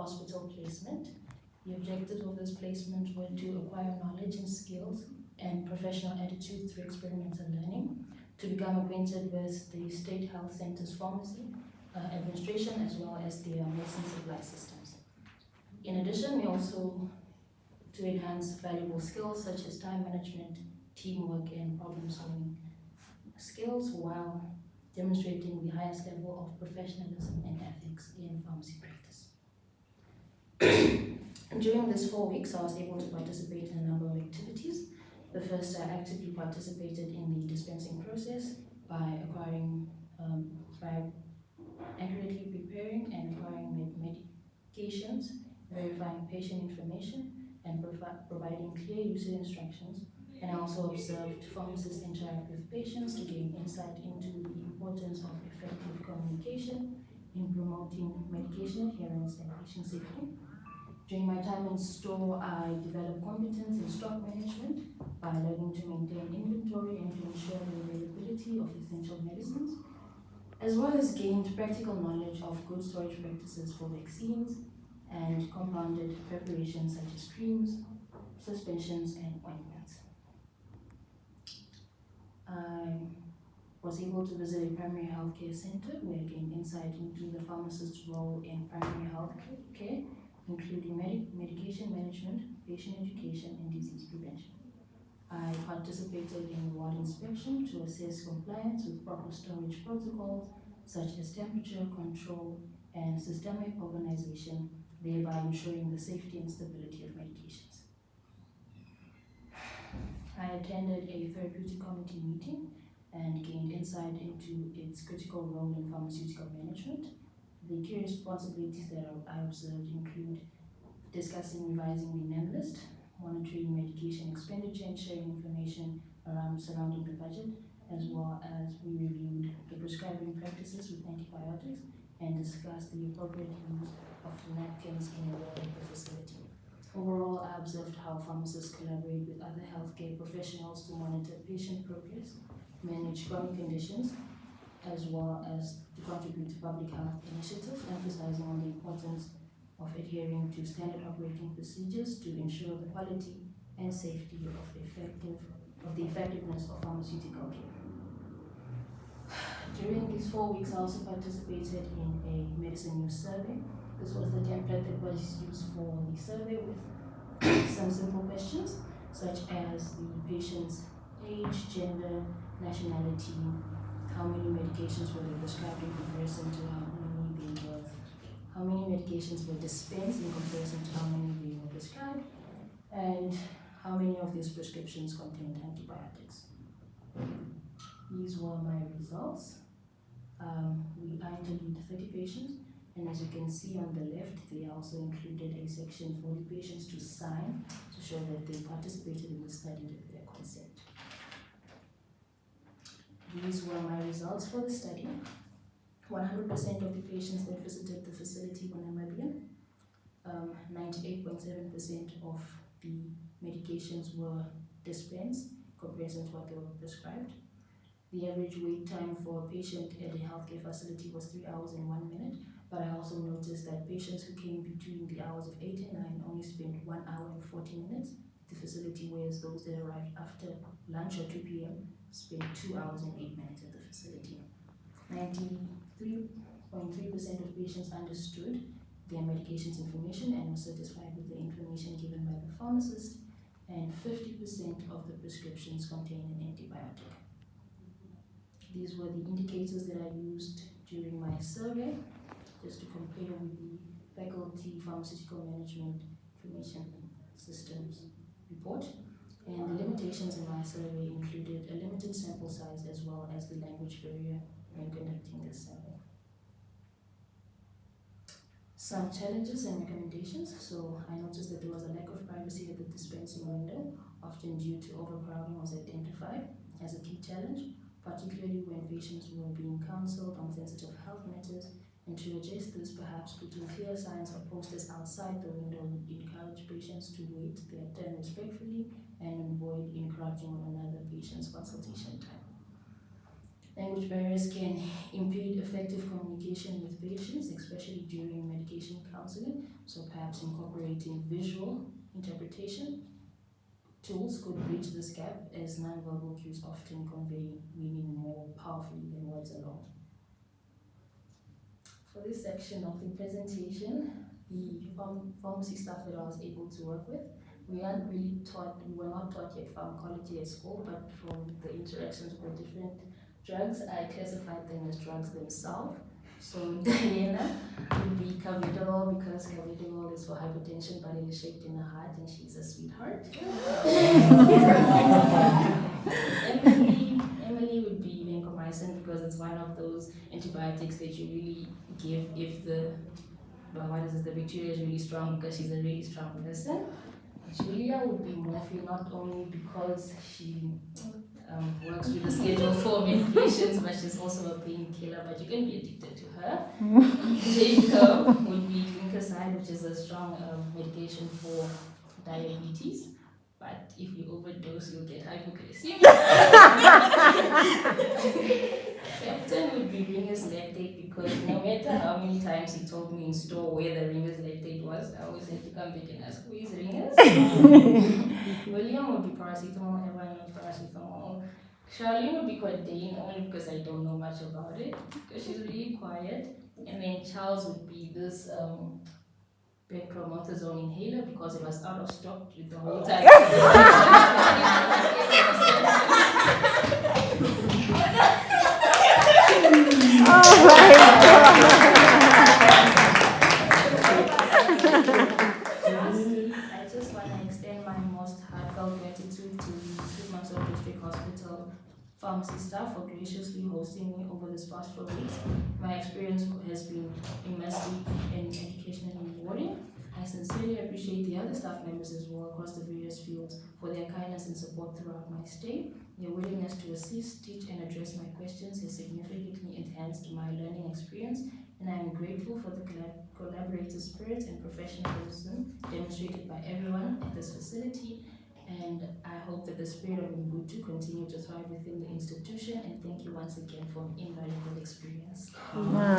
hospital placement. The objectives of this placement were to acquire knowledge and skills and professional attitude through experimental learning, to become acquainted with the State Health Center's pharmacy administration, as well as their medicine supply systems. In addition, we also to enhance valuable skills such as time management, teamwork, and problem-solving skills, while demonstrating the highest level of professionalism and ethics in pharmacy practice. During these 4 weeks, I was able to participate in a number of activities. The first, I actively participated in the dispensing process by accurately preparing and acquiring medications, verifying patient information, and providing clear user instructions. And I also observed pharmacists interact with patients to gain insight into the importance of effective communication in promoting medication adherence and patient safety. During my time in store, I developed competence in stock management by learning to maintain inventory and to ensure the availability of essential medicines, as well as gained practical knowledge of good storage practices for vaccines and compounded preparations such as creams, suspensions, and ointments. I was able to visit a primary health care center where I gained insight into the pharmacist's role in primary health care, including medication management, patient education, and disease prevention. I participated in ward inspection to assess compliance with proper storage protocols such as temperature control and systemic organization, thereby ensuring the safety and stability of medications. I attended a therapeutic committee meeting and gained insight into its critical role in pharmaceutical management. The key responsibilities that I observed include discussing revising the NEM list, monitoring medication expenditure, and sharing information surrounding the budget, as well as we reviewed the prescribing practices with antibiotics and discussed the appropriate use of napkins in a ward of the facility. Overall, I observed how pharmacists collaborate with other healthcare professionals to monitor patient progress, manage chronic conditions, as well as to contribute to public health initiatives, emphasizing on the importance of adhering to standard operating procedures to ensure the quality and safety of the effectiveness of pharmaceutical care. During these 4 weeks, I also participated in a medicine use survey. This was the template that was used for the survey with some simple questions, such as the patient's age, gender, nationality, how many medications were they prescribed in comparison to how many medications were dispensed in comparison to how many they were prescribed, and how many of these prescriptions contained antibiotics. These were my results. I interviewed 30 patients, and as you can see on the left, they also included a section for the patients to sign to show that they participated in the study with their consent. These were my results for the study. 100% of the patients that visited the facility were Namibian. 98.7% of the medications were dispensed in comparison to what they were prescribed. The average wait time for a patient at a healthcare facility was 3 hours and 1 minute, but I also noticed that patients who came between the hours of 8 and 9 only spent 1 hour and 40 minutes at the facility, whereas those that arrived after lunch or 2 p.m. spent 2 hours and 8 minutes at the facility. 93.3% of patients understood their medications information and were satisfied with the information given by the pharmacist, and 50% of the prescriptions contained an antibiotic. These were the indicators that I used during my survey, just to compare with the faculty pharmaceutical management information systems report. And the limitations in my survey included a limited sample size as well as the language barrier when conducting this survey. Some challenges and recommendations. So I noticed that there was a lack of privacy at the dispensing window, often due to overcrowding was identified as a key challenge, particularly when patients were being counseled on sensitive health matters, and to address this, perhaps putting clear signs or posters outside the window would encourage patients to wait their turn respectfully and avoid encroaching on another patient's consultation time. Language barriers can impede effective communication with patients, especially during medication counseling. So perhaps incorporating visual interpretation tools could bridge this gap, as nonverbal cues often convey meaning more powerfully than words alone. For this section of the presentation, the pharmacy staff that I was able to work with, we were not taught yet pharmacology at school, but from the interactions with different drugs, I classified them as drugs themselves. So Diana would be carvedilol, because carvedilol is for hypertension, but it is shaped in the heart, and she's a sweetheart. Emily would be vancomycin, because it's one of those antibiotics that you really give if the bacteria is really strong, because she's a really strong person. Julia would be morphine, not only because she works with the Schedule 4 medications, but she's also a painkiller, but you can be addicted to her. Jacob would be glucoside, which is a strong medication for diabetes, but if you overdose, you'll get hypoglycemia. Captain would be Ringer's lactate, because no matter how many times he told me in store where the Ringer's lactate was, I always had to come back and ask, who is Ringer's? William would be paracetamol, everyone knows paracetamol. Charlene would be codeine, only because I don't know much about it, because she's really quiet. And then Charles would be this becromethazone inhaler, because it was out of stock with the whole time. Oh my God. I just want to extend my most heartfelt gratitude to the Pharmaceutical District Hospital pharmacy staff for graciously hosting me over this past 4 weeks. My experience has been immensely and educationally rewarding. I sincerely appreciate the other staff members as well across the various fields for their kindness and support throughout my stay. Their willingness to assist, teach, and address my questions has significantly enhanced my learning experience, and I am grateful for the collaborative spirit and professionalism demonstrated by everyone at this facility. And I hope that the spirit of Ubuntu continue to thrive within the institution. And thank you once again for an invaluable experience. Wow.